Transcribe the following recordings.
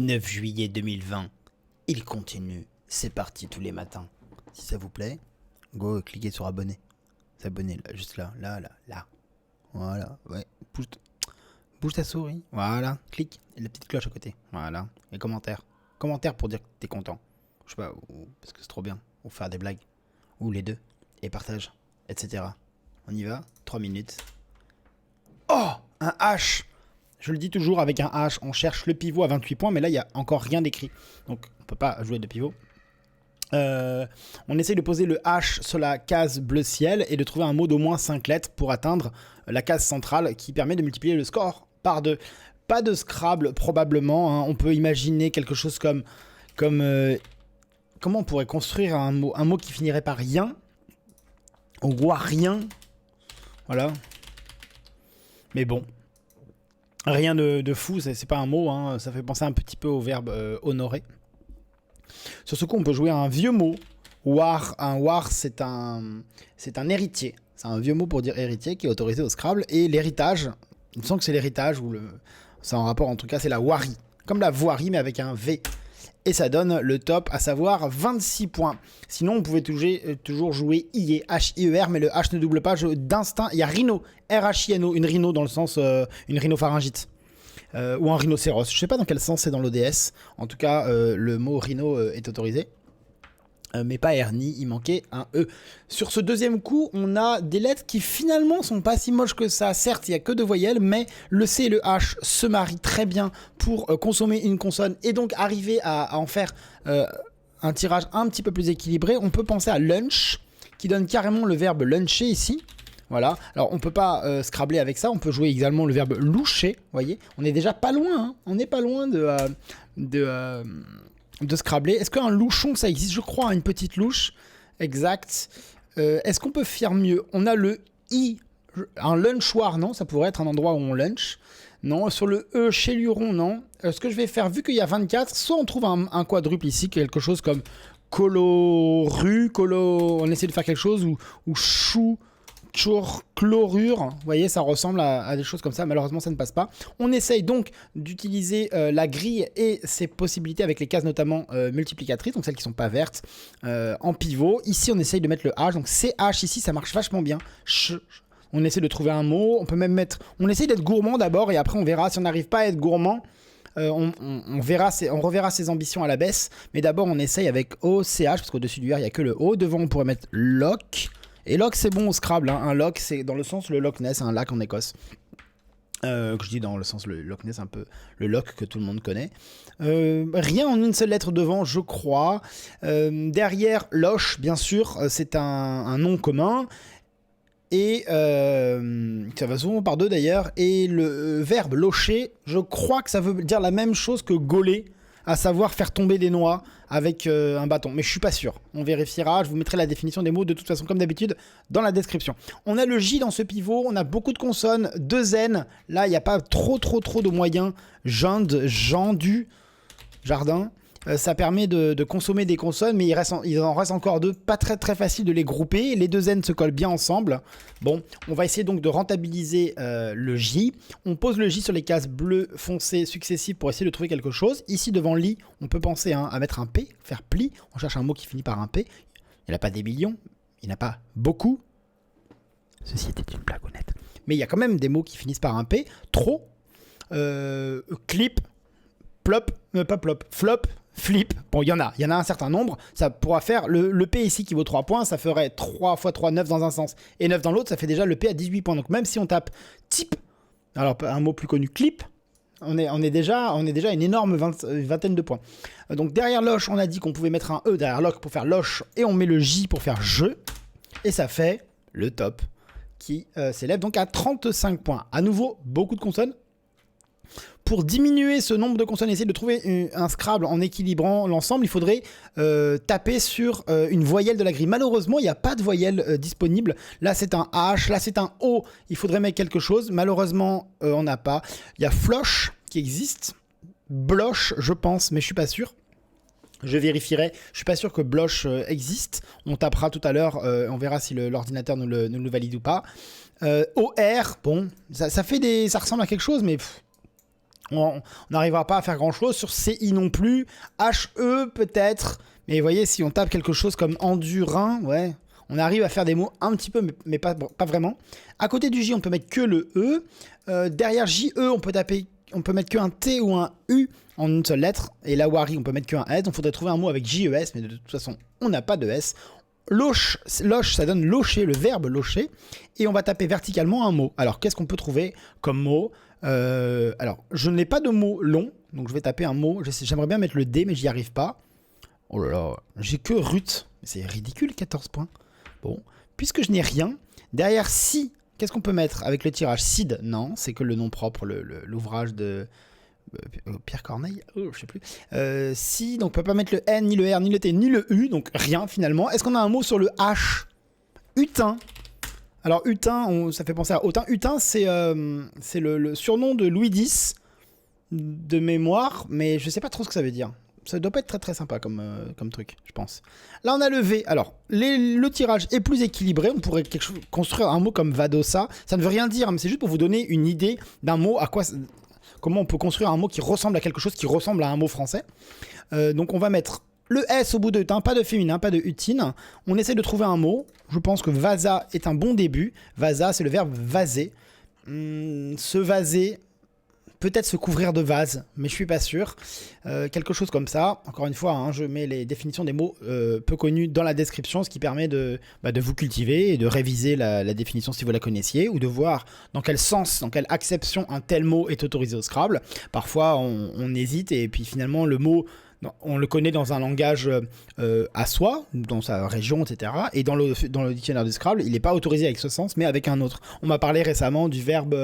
9 juillet 2020, il continue, c'est parti tous les matins. Si ça vous plaît, go cliquez sur abonner. S'abonner là, juste là, là. Voilà, ouais, bouge ta souris, voilà, clique, et la petite cloche à côté, voilà, et commentaires. Commentaires pour dire que t'es content, je sais pas, parce que c'est trop bien, ou faire des blagues, ou les deux, et partage, etc. On y va, 3 minutes. Oh, un H. Je le dis toujours, avec un H, on cherche le pivot à 28 points, mais là, il n'y a encore rien d'écrit. Donc, on ne peut pas jouer de pivot. On essaye de poser le H sur la case bleu ciel et de trouver un mot d'au moins 5 lettres pour atteindre la case centrale qui permet de multiplier le score par 2. Pas de Scrabble, probablement. Hein. On peut imaginer quelque chose comme comment on pourrait construire un mot qui finirait par rien ou rien. Voilà. Mais bon. Rien de fou, c'est pas un mot, hein, ça fait penser un petit peu au verbe honorer. Sur ce coup, on peut jouer un vieux mot. War, un war, c'est un héritier. C'est un vieux mot pour dire héritier qui est autorisé au Scrabble. Et l'héritage, il me semble que c'est l'héritage, ou c'est en rapport, en tout cas, c'est la warie. Comme la voirie, mais avec un V. Et ça donne le top, à savoir 26 points. Sinon, on pouvait toujours jouer IE, H-I-E-R, mais le H ne double pas. D'instinct, il y a rhino, R-H-I-N-O, une rhino dans le sens, une rhinopharyngite. Ou un rhinocéros. Je ne sais pas dans quel sens c'est dans l'ODS. En tout cas, le mot rhino est autorisé. Mais pas hernie, il manquait un E. Sur ce deuxième coup, on a des lettres qui finalement sont pas si moches que ça. Certes, il n'y a que 2 voyelles, mais le C et le H se marient très bien pour consommer une consonne et donc arriver à en faire un tirage un petit peu plus équilibré. On peut penser à lunch, qui donne carrément le verbe luncher ici. Voilà, alors on peut pas scrabbler avec ça, on peut jouer également le verbe loucher, vous voyez. On est déjà pas loin, hein. On n'est pas loin de scrabbler. Est-ce qu'un louchon, ça existe? Je crois, hein, une petite louche. Exact. Est-ce qu'on peut faire mieux? On a le I, un lunchoir, non? Ça pourrait être un endroit où on lunch. Non, sur le E, chez Luron, non. Ce que je vais faire, vu qu'il y a 24, soit on trouve un quadruple ici, quelque chose comme on essaie de faire quelque chose, ou chou, chlorure, vous voyez, ça ressemble à des choses comme ça. Malheureusement, ça ne passe pas. On essaye donc d'utiliser la grille et ses possibilités avec les cases notamment multiplicatrices, donc celles qui ne sont pas vertes, en pivot. Ici, on essaye de mettre le H, donc CH ici, ça marche vachement bien. On essaie de trouver un mot, on peut même mettre... On essaye d'être gourmand d'abord et après on verra si on n'arrive pas à être gourmand. On reverra ses ambitions à la baisse, mais d'abord on essaye avec OCH, parce qu'au-dessus du R, il n'y a que le O. Devant, on pourrait mettre lock. Et lock, c'est bon au Scrabble, hein. Un lock, c'est dans le sens le Loch Ness, un lac en Écosse. Que je dis dans le sens le Loch Ness, un peu le lock que tout le monde connaît. Rien en une seule lettre devant, je crois. Derrière, loche, bien sûr, c'est un nom commun. Et ça va souvent par 2 d'ailleurs. Et le verbe locher, je crois que ça veut dire la même chose que gauler, à savoir faire tomber des noix avec un bâton. Mais je suis pas sûr. On vérifiera. Je vous mettrai la définition des mots de toute façon, comme d'habitude, dans la description. On a le J dans ce pivot. On a beaucoup de consonnes. 2 N. Là, il n'y a pas trop de moyens. Jinde, jendu, jardin. Ça permet de consommer des consonnes, mais il en reste encore 2, pas très facile de les grouper. Les 2 N se collent bien ensemble. Bon, on va essayer donc de rentabiliser le J. On pose le J sur les cases bleues foncées successives pour essayer de trouver quelque chose. Ici, devant l'I, on peut penser à mettre un P, faire pli. On cherche un mot qui finit par un P. Il n'y en a pas des millions, il n'y en a pas beaucoup. Ceci était une blague honnête. Mais il y a quand même des mots qui finissent par un P. Trop, clip, plop, pas plop, flop, flip, bon il y en a un certain nombre, ça pourra faire le P ici qui vaut 3 points, ça ferait 3 x 3, 9 dans un sens, et 9 dans l'autre, ça fait déjà le P à 18 points, donc même si on tape type, alors un mot plus connu, clip, on est déjà à une énorme vingtaine de points. Donc derrière loche, on a dit qu'on pouvait mettre un E derrière loch pour faire loche, et on met le J pour faire je, et ça fait le top, qui s'élève donc à 35 points. À nouveau, beaucoup de consonnes. Pour diminuer ce nombre de consonnes, essayer de trouver un Scrabble en équilibrant l'ensemble, il faudrait taper sur une voyelle de la grille. Malheureusement, il n'y a pas de voyelle disponible. Là, c'est un H, là, c'est un O. Il faudrait mettre quelque chose. Malheureusement, on n'a pas. Il y a floche qui existe. Bloche, je pense, mais je ne suis pas sûr. Je vérifierai. Je suis pas sûr que bloche existe. On tapera tout à l'heure. On verra si l'ordinateur nous le valide ou pas. OR, bon, ça ressemble à quelque chose, mais... On n'arrivera pas à faire grand chose. Sur CI non plus. HE peut-être. Mais vous voyez, si on tape quelque chose comme endurin, ouais, on arrive à faire des mots un petit peu, mais pas vraiment. À côté du J, on peut mettre que le E. Derrière JE, on peut mettre que un T ou un U en une seule lettre. Et là, Wari, on peut mettre que un S. Donc, il faudrait trouver un mot avec JES, mais de toute façon, on n'a pas de S. Loche, ça donne locher, le verbe locher. Et on va taper verticalement un mot. Alors, qu'est-ce qu'on peut trouver comme mot? Alors, je n'ai pas de mot long, donc je vais taper un mot. J'aimerais bien mettre le D, mais j'y arrive pas. Oh là là, j'ai que Ruth. C'est ridicule, 14 points. Bon, puisque je n'ai rien, derrière si, qu'est-ce qu'on peut mettre avec le tirage? Cid, non, c'est que le nom propre, l'ouvrage de Pierre Corneille, je sais plus. Si, donc on peut pas mettre le N, ni le R, ni le T, ni le U, donc rien finalement. Est-ce qu'on a un mot sur le H? Hutin. Alors Hutin, ça fait penser à Hutin. Hutin, c'est le surnom de Louis X de mémoire, mais je sais pas trop ce que ça veut dire. Ça doit pas être très très sympa comme truc, je pense. Là, on a le V. Alors, le tirage est plus équilibré. On pourrait construire un mot comme Vadosa. Ça ne veut rien dire, mais c'est juste pour vous donner une idée d'un mot, comment on peut construire un mot qui ressemble à quelque chose qui ressemble à un mot français. Donc, on va mettre le S au bout de hutin, pas de féminin, pas de hutine. On essaie de trouver un mot. Je pense que vasa est un bon début. Vasa, c'est le verbe vaser. Se vaser... Peut-être se couvrir de vase, mais je suis pas sûr. Quelque chose comme ça. Encore une fois, hein, je mets les définitions des mots peu connus dans la description, ce qui permet de vous cultiver et de réviser la définition si vous la connaissiez, ou de voir dans quel sens, dans quelle acception un tel mot est autorisé au Scrabble. Parfois, on hésite et puis finalement, le mot... on le connaît dans un langage à soi, dans sa région, etc. Et dans le dictionnaire du Scrabble, il n'est pas autorisé avec ce sens, mais avec un autre. On m'a parlé récemment du verbe...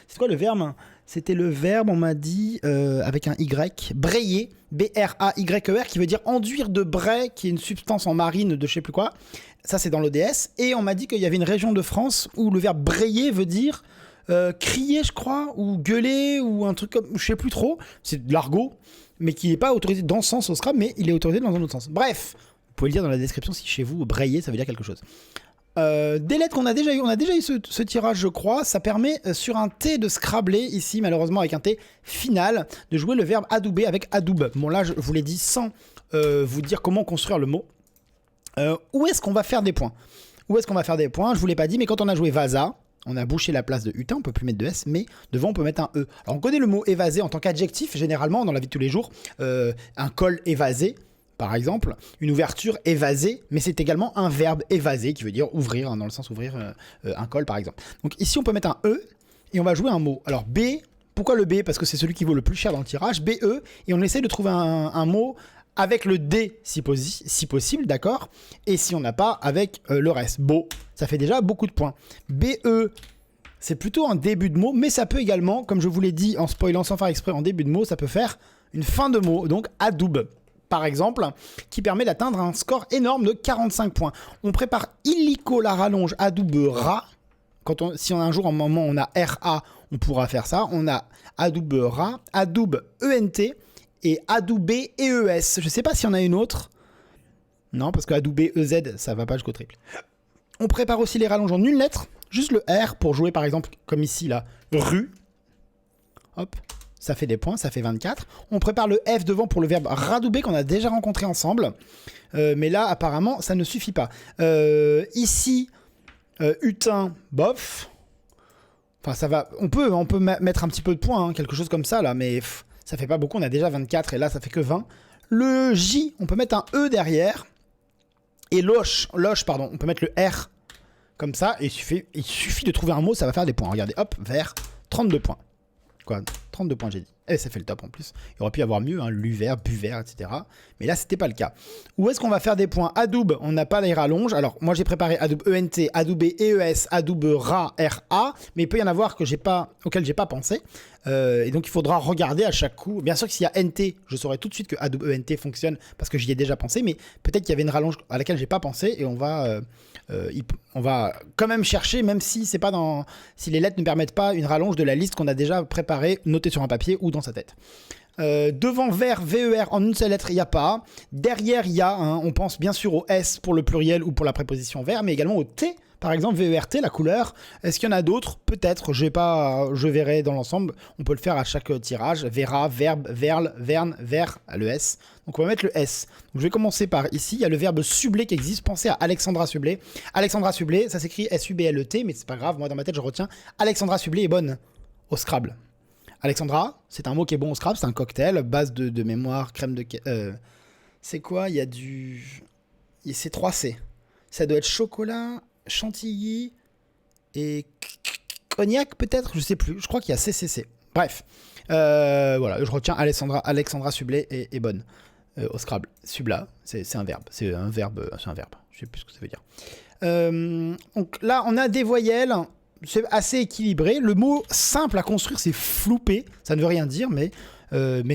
c'est quoi le verbe? C'était le verbe, on m'a dit, avec un Y, brayer, B-R-A-Y-E-R, qui veut dire enduire de brai, qui est une substance en marine de je sais plus quoi. Ça, c'est dans l'ODS. Et on m'a dit qu'il y avait une région de France où le verbe brayer veut dire crier, je crois, ou gueuler, ou un truc comme... Je sais plus trop. C'est de l'argot, mais qui n'est pas autorisé dans ce sens au Scrabble, mais il est autorisé dans un autre sens. Bref, vous pouvez le dire dans la description si chez vous, brayer, ça veut dire quelque chose. Des lettres qu'on a déjà eu, on a déjà eu ce tirage, je crois. Ça permet sur un T de scrabbler, ici malheureusement avec un T final, de jouer le verbe adouber avec adoube. Bon là je vous l'ai dit sans vous dire comment construire le mot. Où est-ce qu'on va faire des points? Où est-ce qu'on va faire des points? Je vous l'ai pas dit, mais quand on a joué Vasa, on a bouché la place de hutin, on peut plus mettre de S, mais devant on peut mettre un E. Alors on connaît le mot évaser en tant qu'adjectif, généralement dans la vie de tous les jours, un col évasé. Par exemple, une ouverture évasée, mais c'est également un verbe évaser qui veut dire ouvrir, hein, dans le sens ouvrir un col par exemple. Donc ici on peut mettre un E et on va jouer un mot. Alors B, pourquoi le B? Parce que c'est celui qui vaut le plus cher dans le tirage, BE, et on essaie de trouver un mot avec le D si possible, d'accord? Et si on n'a pas, avec le reste. Beau, ça fait déjà beaucoup de points. BE, c'est plutôt un début de mot, mais ça peut également, comme je vous l'ai dit en spoilant sans faire exprès en début de mot, ça peut faire une fin de mot, donc adoube. Par exemple, qui permet d'atteindre un score énorme de 45 points. On prépare illico la rallonge adoubera. Si on a un jour, un moment, on a RA, on pourra faire ça. On a adoubera, adoube ENT et adoubé EES. Je ne sais pas s'il y en a une autre. Non, parce que adoubé EZ, ça va pas jusqu'au triple. On prépare aussi les rallonges en une lettre. Juste le R pour jouer, par exemple, comme ici, là, rue. Hop. Ça fait des points, ça fait 24. On prépare le F devant pour le verbe radouber qu'on a déjà rencontré ensemble. Mais là, apparemment, ça ne suffit pas. Ici, hutin, bof. Enfin, ça va. On peut mettre un petit peu de points, hein, quelque chose comme ça, là. Mais ça fait pas beaucoup. On a déjà 24 et là, ça fait que 20. Le J, on peut mettre un E derrière. Et loche, pardon, on peut mettre le R comme ça. Et il suffit de trouver un mot, ça va faire des points. Regardez, hop, vert, 32 points. Quoi, 32 points j'ai dit. Et ça fait le top en plus. Il aurait pu y avoir mieux, hein, l'uvert, buvert, etc. Mais là, c'était pas le cas. Où est-ce qu'on va faire des points? Adoube, on n'a pas les rallonges. Alors, moi, j'ai préparé adoube ENT, adoube EES, adoube RA, mais il peut y en avoir auxquels j'ai pas pensé. Et donc, il faudra regarder à chaque coup. Bien sûr que s'il y a NT, je saurais tout de suite que adoube ENT fonctionne parce que j'y ai déjà pensé. Mais peut-être qu'il y avait une rallonge à laquelle j'ai pas pensé et on va quand même chercher, même si c'est pas si les lettres ne permettent pas une rallonge de la liste qu'on a déjà préparée, notée sur un papier ou dans sa tête. Devant vers, VER en une seule lettre, il n'y a pas. Derrière, il y a, on pense bien sûr au S pour le pluriel ou pour la préposition vers, mais également au T par exemple, VERT, la couleur. Est-ce qu'il y en a d'autres? Peut-être, je verrai dans l'ensemble. On peut le faire à chaque tirage. Vera, verbe, verle, verne, ver, le S. Donc on va mettre le S. Donc je vais commencer par ici, il y a le verbe subler qui existe. Pensez à Alexandra Sublet. Alexandra Sublet, ça s'écrit S-U-B-L-E-T, mais c'est pas grave, moi dans ma tête je retiens. Alexandra Sublet est bonne au Scrabble. Alexandra, c'est un mot qui est bon au Scrabble, c'est un cocktail, base de mémoire, crème de... c'est quoi? Il y a du... C'est 3 C. Ça doit être chocolat, chantilly et cognac peut-être, je sais plus. Je crois qu'il y a CCC. Bref, voilà, je retiens Alexandra Sublet est bonne au Scrabble. Subla, c'est un verbe. C'est un verbe. Je sais plus ce que ça veut dire. Donc là, on a des voyelles. C'est assez équilibré. Le mot simple à construire, c'est flouper. Ça ne veut rien dire, mais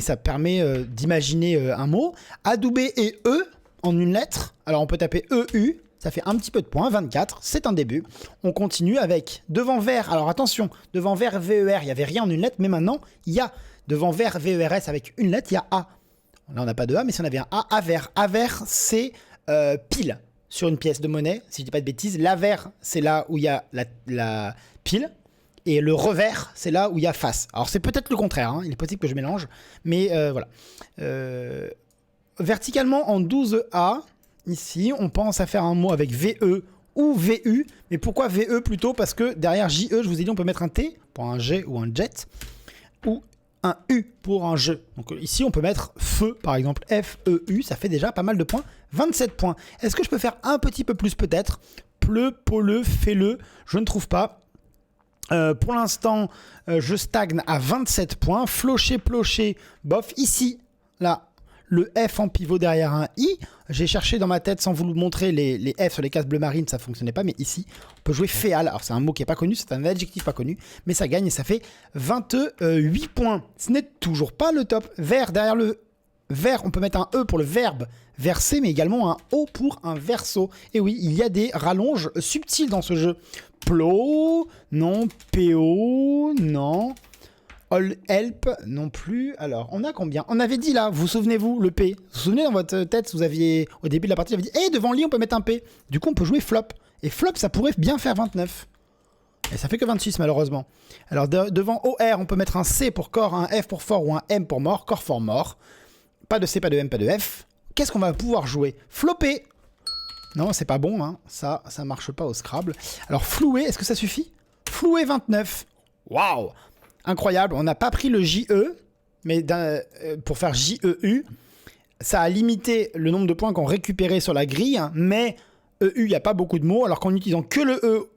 ça permet d'imaginer un mot. Adoubé et E en une lettre. Alors on peut taper EU. Ça fait un petit peu de points, 24, c'est un début. On continue avec devant vert. Alors attention, devant vert VER, il n'y avait rien en une lettre, mais maintenant, il y a devant vert VERS avec une lettre, il y a A. Là, on n'a pas de A, mais si on avait un A, avers. Avers, c'est pile sur une pièce de monnaie, si je ne dis pas de bêtises. L'avers, c'est là où il y a la pile. Et le revers, c'est là où il y a face. Alors c'est peut-être le contraire, hein. Il est possible que je mélange, mais voilà. Verticalement en 12A, ici, on pense à faire un mot avec VE ou VU. Mais pourquoi VE plutôt? Parce que derrière JE, je vous ai dit, on peut mettre un T pour un G ou un jet. Ou un U pour un jeu. Donc ici, on peut mettre feu, par exemple. F-E-U, ça fait déjà pas mal de points. 27 points. Est-ce que je peux faire un petit peu plus peut-être? Pleu, pole, fais-le. Je ne trouve pas. Pour l'instant, je stagne à 27 points. Flocher, plocher, bof. Ici, là, le F en pivot derrière un I. J'ai cherché dans ma tête sans vous le montrer les F sur les cases bleu marine, ça ne fonctionnait pas. Mais ici, on peut jouer féal. Alors c'est un mot qui n'est pas connu, c'est un adjectif pas connu. Mais ça gagne et ça fait 28 points. Ce n'est toujours pas le top. Vert, derrière le vert, on peut mettre un E pour le verbe verser, mais également un O pour un verso. Et oui, il y a des rallonges subtiles dans ce jeu. Plo, non. PO, non. All help non plus. Alors, on a combien? On avait dit là, vous souvenez-vous, le P. Vous vous souvenez dans votre tête, vous aviez, au début de la partie, vous avez dit, devant lit, on peut mettre un P. Du coup, on peut jouer flop. Et flop, ça pourrait bien faire 29. Et ça fait que 26, malheureusement. Alors, devant OR, on peut mettre un C pour corps, un F pour fort ou un M pour mort. Corps, fort, mort. Pas de C, pas de M, pas de F. Qu'est-ce qu'on va pouvoir jouer? Flopper. Non, c'est pas bon, hein. Ça marche pas au Scrabble. Alors, flouer, est-ce que ça suffit? Flouer 29. Waouh! Incroyable, on n'a pas pris le JE, mais pour faire JEU, ça a limité le nombre de points qu'on récupérait sur la grille, hein, mais EU, il n'y a pas beaucoup de mots, alors qu'en utilisant que le E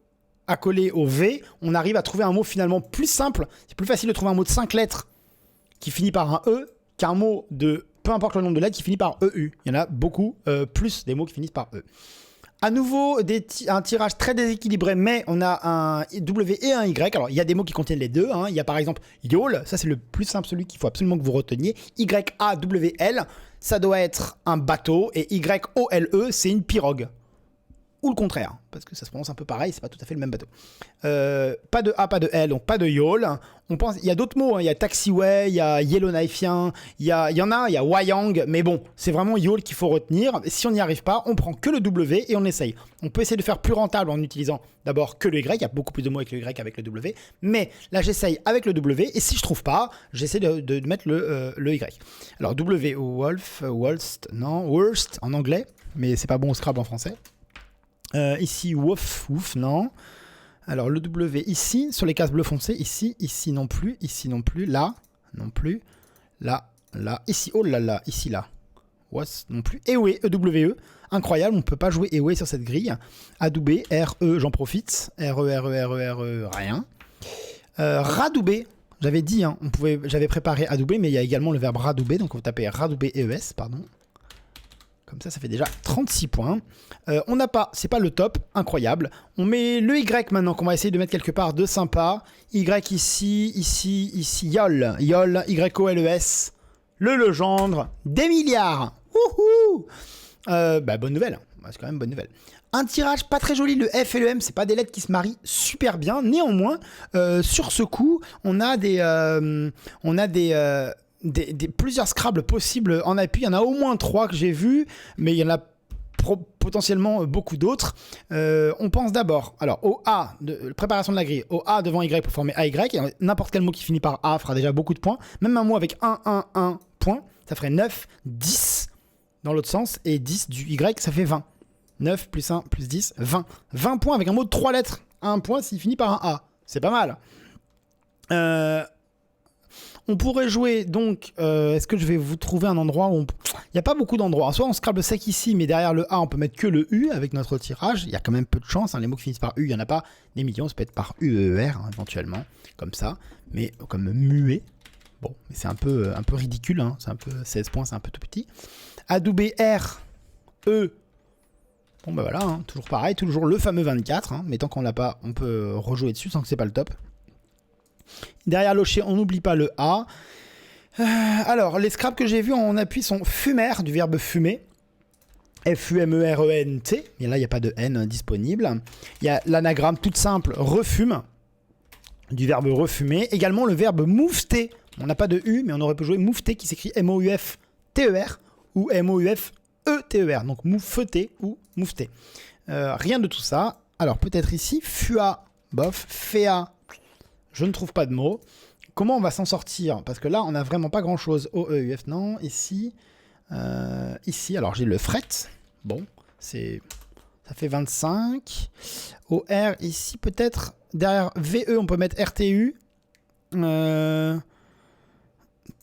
accolé au V, on arrive à trouver un mot finalement plus simple. C'est plus facile de trouver un mot de 5 lettres qui finit par un E qu'un mot de peu importe le nombre de lettres qui finit par EU. Il y en a beaucoup, plus des mots qui finissent par E. À nouveau, un tirage très déséquilibré, mais on a un W et un Y. Alors, il y a des mots qui contiennent les deux. Hein. Il y a par exemple YOL, ça c'est le plus simple, celui qu'il faut absolument que vous reteniez. Y-A-W-L, ça doit être un bateau. Et Y-O-L-E, c'est une pirogue. Ou le contraire, parce que ça se prononce un peu pareil, c'est pas tout à fait le même bateau. Pas de A, pas de L, donc pas de YOL. On pense, il y a d'autres mots, hein. Il y a taxiway, il y a Yellowknifeien, il y a Wayang, mais bon, c'est vraiment YOL qu'il faut retenir. Si on n'y arrive pas, on prend que le W et on essaye. On peut essayer de faire plus rentable en utilisant d'abord que le Y, il y a beaucoup plus de mots avec le Y qu'avec le W, mais là j'essaye avec le W, et si je trouve pas, j'essaie de mettre le Y. Alors W, Wolf, Wolst, non, Worst en anglais, mais c'est pas bon au Scrabble en français. Ici, wouf, non. Alors, le W ici, sur les cases bleu foncé, ici non plus, là, non plus, là, ici, oh là là, ici, là. Was, non plus. Ewe, E-W-E, incroyable, on ne peut pas jouer Ewe sur cette grille. Adoubé, R-E, j'en profite, R-E, rien. Radoubé, j'avais dit, hein, j'avais préparé adoubé, mais il y a également le verbe radouber, donc on va taper radoubé ES, pardon. Comme ça fait déjà 36 points. On n'a pas, c'est pas le top, incroyable. On met le Y maintenant qu'on va essayer de mettre quelque part de sympa. Y ici, YOL, Y-O-L-E-S. Le Legendre, des milliards. Wouhou! Bonne nouvelle, c'est quand même bonne nouvelle. Un tirage pas très joli, le F et le M, c'est pas des lettres qui se marient super bien. Néanmoins, sur ce coup, on a plusieurs Scrabble possibles en appui. Il y en a au moins 3 que j'ai vus, mais il y en a potentiellement beaucoup d'autres. On pense d'abord, alors au A, préparation de la grille, au A devant Y pour former AY, et n'importe quel mot qui finit par A fera déjà beaucoup de points. Même un mot avec 1 point, ça ferait 9, 10 dans l'autre sens, et 10 du Y, ça fait 20. 9 plus 1 plus 10, 20. 20 points avec un mot de 3 lettres. 1 point s'il finit par un A. C'est pas mal. On pourrait jouer donc... Est-ce que je vais vous trouver un endroit où... Il n'y a pas beaucoup d'endroits. Soit on scrable sec ici, mais derrière le A, on peut mettre que le U avec notre tirage. Il y a quand même peu de chance. Hein. Les mots qui finissent par U, il n'y en a pas des millions. Ça peut être par UER, hein, éventuellement. Comme ça. Mais comme muet. Bon, mais c'est un peu ridicule. Hein. C'est un peu 16 points, c'est un peu tout petit. Adoubé R, E... Bon bah voilà, hein, toujours pareil, toujours le fameux 24, hein, mais tant qu'on l'a pas, on peut rejouer dessus sans que c'est pas le top. Derrière l'Ocher, on n'oublie pas le A. Alors, les scraps que j'ai vus en appui sont fumer, du verbe fumer. F-U-M-E-R-E-N-T, mais là il n'y a pas de N disponible. Il y a l'anagramme toute simple, refume, du verbe refumer. Également le verbe moufter, on n'a pas de U, mais on aurait pu jouer moufter qui s'écrit M-O-U-F-T-E-R ou M-O-U-F-E-T-E-R, donc moufeter ou moufter. Rien de tout ça. Alors peut-être ici, fua, bof, féa, je ne trouve pas de mots. Comment on va s'en sortir? Parce que là, on n'a vraiment pas grand-chose. O-E-U-F, non. Ici, ici, alors j'ai le fret. Bon, ça fait 25. O-R, ici peut-être. Derrière V-E, on peut mettre R-T-U.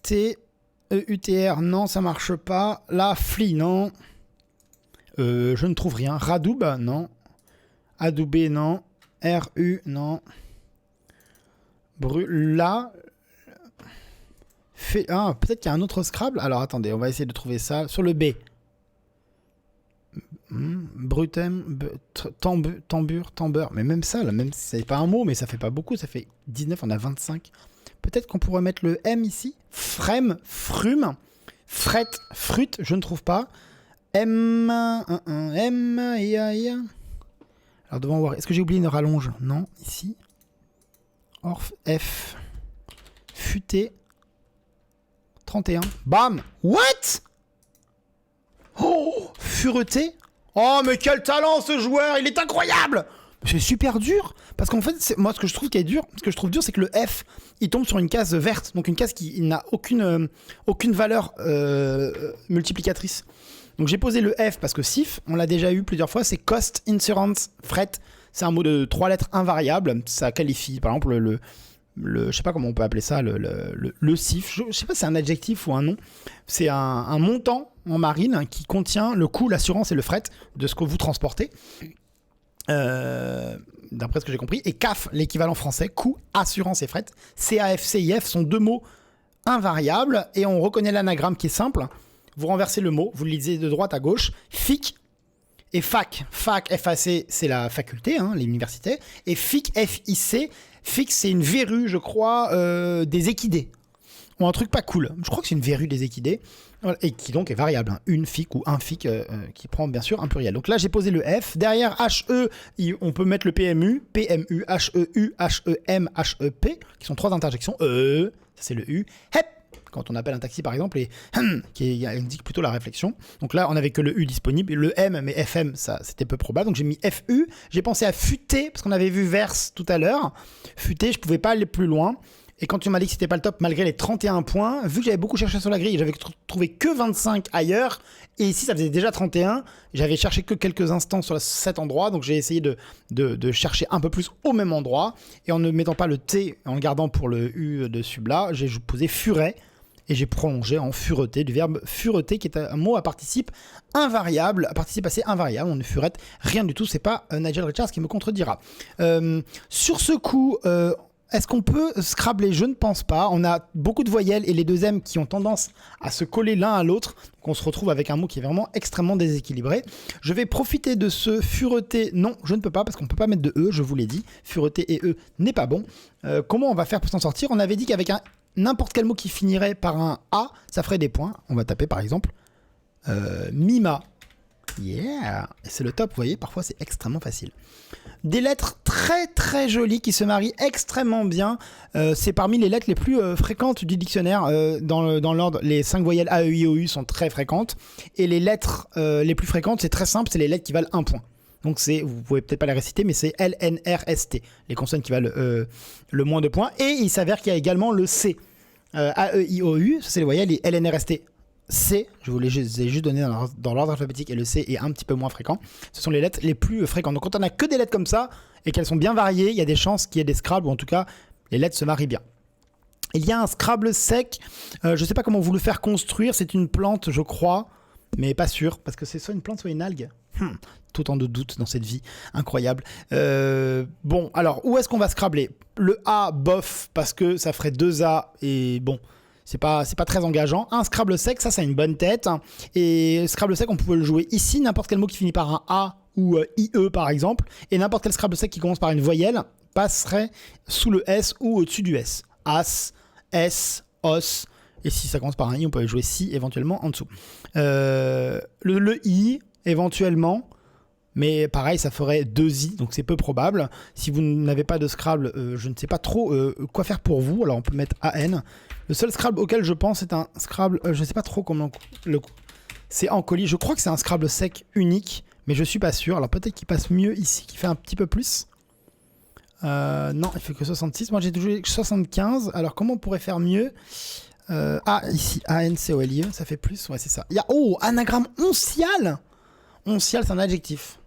T-E-U-T-R, non, ça marche pas. Là, fli, non. Je ne trouve rien. Radoub, non. Adoubé, non. R-U, non. Là. Ah, peut-être qu'il y a un autre Scrabble. Alors attendez, on va essayer de trouver ça. Sur le B. Brutem, tambour. Mais même ça, là, même si c'est pas un mot, mais ça fait pas beaucoup. Ça fait 19, on a 25. Peut-être qu'on pourrait mettre le M ici. Frem, frume. Fret, frut, je ne trouve pas. M, alors devant voir. Est-ce que j'ai oublié une rallonge? Non, ici. Orf, F. Futé. 31. Bam! What? Oh! Fureté? Oh, mais quel talent ce joueur! Il est incroyable! C'est super dur. Parce qu'en fait, moi, ce que je trouve dur, c'est que le F, il tombe sur une case verte. Donc une case qui n'a aucune valeur multiplicatrice. Donc j'ai posé le F parce que SIF, on l'a déjà eu plusieurs fois, c'est Cost Insurance Fret. C'est un mot de 3 lettres invariable. Ça qualifie, par exemple, je sais pas comment on peut appeler ça, le SIF. Je sais pas si c'est un adjectif ou un nom. C'est un montant en marine qui contient le coût, l'assurance et le fret de ce que vous transportez. D'après ce que j'ai compris. Et CAF, l'équivalent français, coût, assurance et fret. CAF, CIF sont deux mots invariables. Et on reconnaît l'anagramme qui est simple. Vous renversez le mot, vous le lisez de droite à gauche. FIC et FAC. FAC, FAC, c'est la faculté, hein, l'université. Et FIC, FIC. FIC, c'est une verrue, je crois, des équidés. Ou un truc pas cool. Je crois que c'est une verrue des équidés. Et qui donc est variable. Hein. Une FIC ou un FIC qui prend bien sûr un pluriel. Donc là, j'ai posé le F. Derrière HE, on peut mettre le PMU. PMU, HEU, HEM, HEP. Qui sont 3 interjections. Ça c'est le U. HEP. Quand on appelle un taxi par exemple, et qui indique plutôt la réflexion. Donc là, on n'avait que le U disponible, et le M, mais FM, ça c'était peu probable. Donc j'ai mis FU. J'ai pensé à futer, parce qu'on avait vu verse tout à l'heure. Futer, je pouvais pas aller plus loin. Et quand tu m'as dit que c'était pas le top, malgré les 31 points, vu que j'avais beaucoup cherché sur la grille, j'avais trouvé que 25 ailleurs, et ici ça faisait déjà 31, j'avais cherché que quelques instants sur cet endroit, donc j'ai essayé de chercher un peu plus au même endroit, et en ne mettant pas le T, en le gardant pour le U dessus là, j'ai posé furet, et j'ai prolongé en fureté, du verbe fureter, qui est un mot à participe invariable, à participe assez invariable, on ne furette rien du tout, c'est pas Nigel Richards qui me contredira. Sur ce coup... est-ce qu'on peut scrabler? Je ne pense pas. On a beaucoup de voyelles et les deux M qui ont tendance à se coller l'un à l'autre. Donc on se retrouve avec un mot qui est vraiment extrêmement déséquilibré. Je vais profiter de ce fureté. Non, je ne peux pas parce qu'on ne peut pas mettre de E, je vous l'ai dit. Fureté et E n'est pas bon. Comment on va faire pour s'en sortir? On avait dit qu'avec n'importe quel mot qui finirait par un A, ça ferait des points. On va taper par exemple Mima. Yeah. Et c'est le top, vous voyez, parfois c'est extrêmement facile. Des lettres très très jolies qui se marient extrêmement bien. C'est parmi les lettres les plus fréquentes du dictionnaire. Dans l'ordre, les 5 voyelles A, E, I, O, U sont très fréquentes. Et les lettres les plus fréquentes, c'est très simple, c'est les lettres qui valent 1 point. Donc vous pouvez peut-être pas les réciter, mais c'est L, N, R, S, T. Les consonnes qui valent le moins de points. Et il s'avère qu'il y a également le C. A, E, I, O, U, ça c'est les voyelles, les L, N, R, S, T. C, je vous les ai juste donné dans l'ordre alphabétique, et le C est un petit peu moins fréquent. Ce sont les lettres les plus fréquentes. Donc quand on a que des lettres comme ça, et qu'elles sont bien variées, il y a des chances qu'il y ait des Scrabble, ou en tout cas, les lettres se marient bien. Il y a un Scrabble sec, je ne sais pas comment vous le faire construire, c'est une plante, je crois, mais pas sûr, parce que c'est soit une plante, soit une algue. Tout en de doute dans cette vie, incroyable. Bon, alors, où est-ce qu'on va Scrabbler? Le A, bof, parce que ça ferait 2 A, et bon... C'est pas très engageant. Un Scrabble sec, ça a une bonne tête. Et Scrabble sec, on peut le jouer ici. N'importe quel mot qui finit par un A ou IE par exemple. Et n'importe quel Scrabble sec qui commence par une voyelle passerait sous le S ou au-dessus du S. As, S, os. Et si ça commence par un I, on peut jouer si éventuellement en dessous. Le I, éventuellement. Mais pareil, ça ferait 2 I, donc c'est peu probable. Si vous n'avez pas de Scrabble, je ne sais pas trop quoi faire pour vous. Alors on peut mettre AN. Le seul Scrabble auquel je pense, c'est un Scrabble... je ne sais pas trop comment... C'est en colis. Je crois que c'est un Scrabble sec unique, mais je suis pas sûr. Alors peut-être qu'il passe mieux ici, qu'il fait un petit peu plus. Non, il fait que 66. Moi j'ai joué 75. Alors comment on pourrait faire mieux? Ici, ANCOLIE, ça fait plus. Ouais, c'est ça. Il y a... Oh, anagramme oncial. Oncial, c'est un adjectif.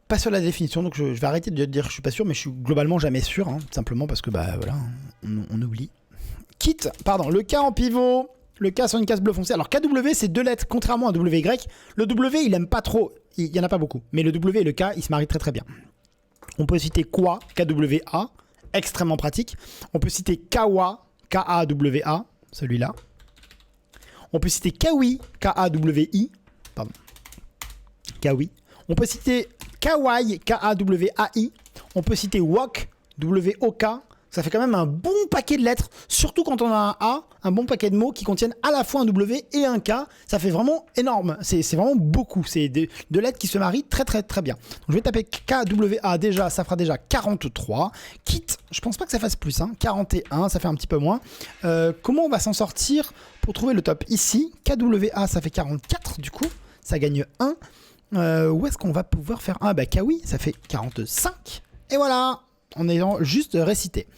Pas sur la définition, donc je vais arrêter de dire que je suis pas sûr, mais je suis globalement jamais sûr, hein, simplement parce que bah voilà, on oublie. Quitte, pardon, le K en pivot, le K sur une case bleu foncé. Alors KW, c'est 2 lettres, contrairement à WY. Le W, il aime pas trop, il y en a pas beaucoup, mais le W et le K, ils se marient très très bien. On peut citer Kwa, KWA, extrêmement pratique. On peut citer Kawa, KAWA, celui-là. On peut citer Kawi, KAWI, pardon, Kawi. On peut citer Kawaii, K-A-W-A-I. On peut citer Wok, W-O-K. Ça fait quand même un bon paquet de lettres, surtout quand on a un A, un bon paquet de mots qui contiennent à la fois un W et un K. Ça fait vraiment énorme. C'est vraiment beaucoup. C'est de lettres qui se marient très très très bien. Donc, je vais taper K-W-A déjà, ça fera déjà 43. Quitte, je pense pas que ça fasse plus, hein. 41, ça fait un petit peu moins. Comment on va s'en sortir pour trouver le top? Ici, K-W-A, ça fait 44 du coup. Ça gagne 1. Où est-ce qu'on va pouvoir faire? Ah bah Kawi, ça fait 45. Et voilà, en ayant juste récité.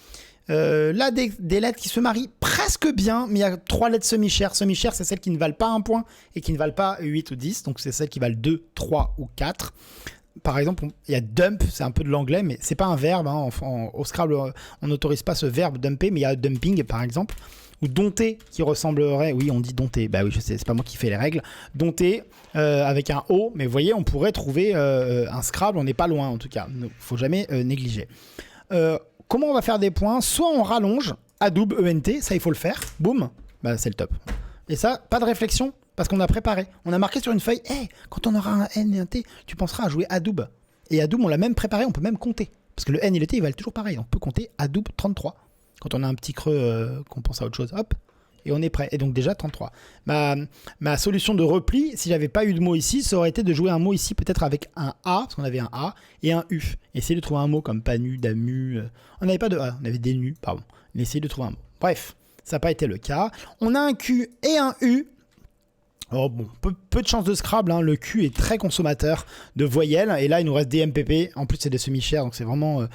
Là, des lettres qui se marient presque bien, mais il y a 3 lettres semi-chères. Semi-chères, c'est celles qui ne valent pas 1 point et qui ne valent pas 8 ou 10. Donc c'est celles qui valent 2, 3 ou 4. Par exemple, il y a dump, c'est un peu de l'anglais, mais c'est pas un verbe. Hein. Au Scrabble, on n'autorise pas ce verbe dumper, mais il y a dumping par exemple. Ou dompter qui ressemblerait, oui on dit dompter, bah oui je sais, c'est pas moi qui fais les règles, dompter avec un O, mais vous voyez on pourrait trouver un Scrabble, on n'est pas loin en tout cas, il faut jamais négliger. Comment on va faire des points? Soit on rallonge, adoube ENT, ça il faut le faire, boum, bah c'est le top. Et ça, pas de réflexion, parce qu'on a préparé, on a marqué sur une feuille, hey, quand on aura un N et un T, tu penseras à jouer adoube. Et adoube on l'a même préparé, on peut même compter, parce que le N et le T ils valent toujours pareil, on peut compter adoube 33. Quand on a un petit creux, qu'on pense à autre chose, hop, et on est prêt. Et donc déjà 33. Ma solution de repli, si j'avais pas eu de mot ici, ça aurait été de jouer un mot ici peut-être avec un A, parce qu'on avait un A, et un U. Essayer de trouver un mot comme panu, damu. On n'avait pas de A, on avait des nus, pardon. On essayait de trouver un mot. Bref, ça n'a pas été le cas. On a un Q et un U. Oh bon, peu de chance de Scrabble, hein. Le Q est très consommateur de voyelles, et là il nous reste des MPP, en plus c'est des semi-chers, donc c'est vraiment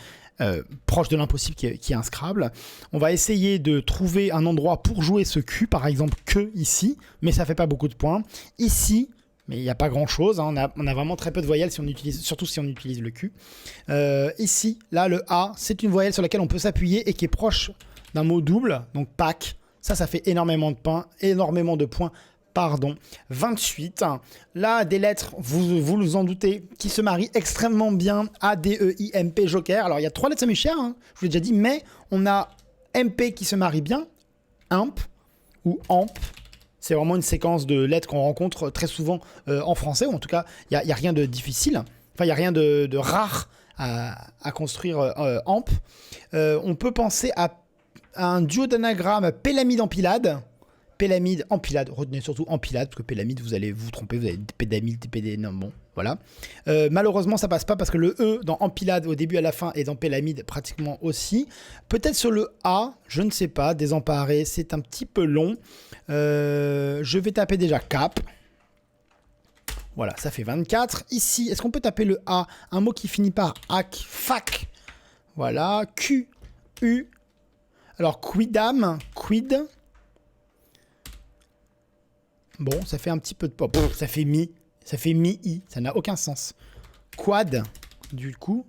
proche de l'impossible qu'il y ait un Scrabble. On va essayer de trouver un endroit pour jouer ce Q, par exemple que ici, mais ça fait pas beaucoup de points. Ici, mais il n'y a pas grand chose, hein. On a vraiment très peu de voyelles, surtout si on utilise le Q. Ici, là le A, c'est une voyelle sur laquelle on peut s'appuyer et qui est proche d'un mot double, donc pack. Ça fait énormément de points. Pardon, 28. Là, des lettres, vous vous en doutez, qui se marient extrêmement bien. A, D, E, I, M, P, Joker. Alors, il y a 3 lettres semi-chères, hein, je vous l'ai déjà dit, mais on a MP qui se marie bien, imp ou amp. C'est vraiment une séquence de lettres qu'on rencontre très souvent en français, ou en tout cas, il n'y a rien de difficile. Enfin, il n'y a rien de rare à construire amp. On peut penser à un duo d'anagrammes Pélamide-empilade. Pélamide, empilade. Retenez surtout empilade, parce que pélamide, vous allez vous tromper, vous avez pédamide, non, bon, voilà. Malheureusement, ça passe pas parce que le E dans empilade au début à la fin et dans pélamide pratiquement aussi. Peut-être sur le A, je ne sais pas, désemparé, c'est un petit peu long. Je vais taper déjà cap. Voilà, ça fait 24. Ici, est-ce qu'on peut taper le A? Un mot qui finit par ac, fac. Voilà, Q, U. Alors, quidam, quid. Bon, ça fait un petit peu de pop. Ça fait mi-i. Ça n'a aucun sens. Quad, du coup.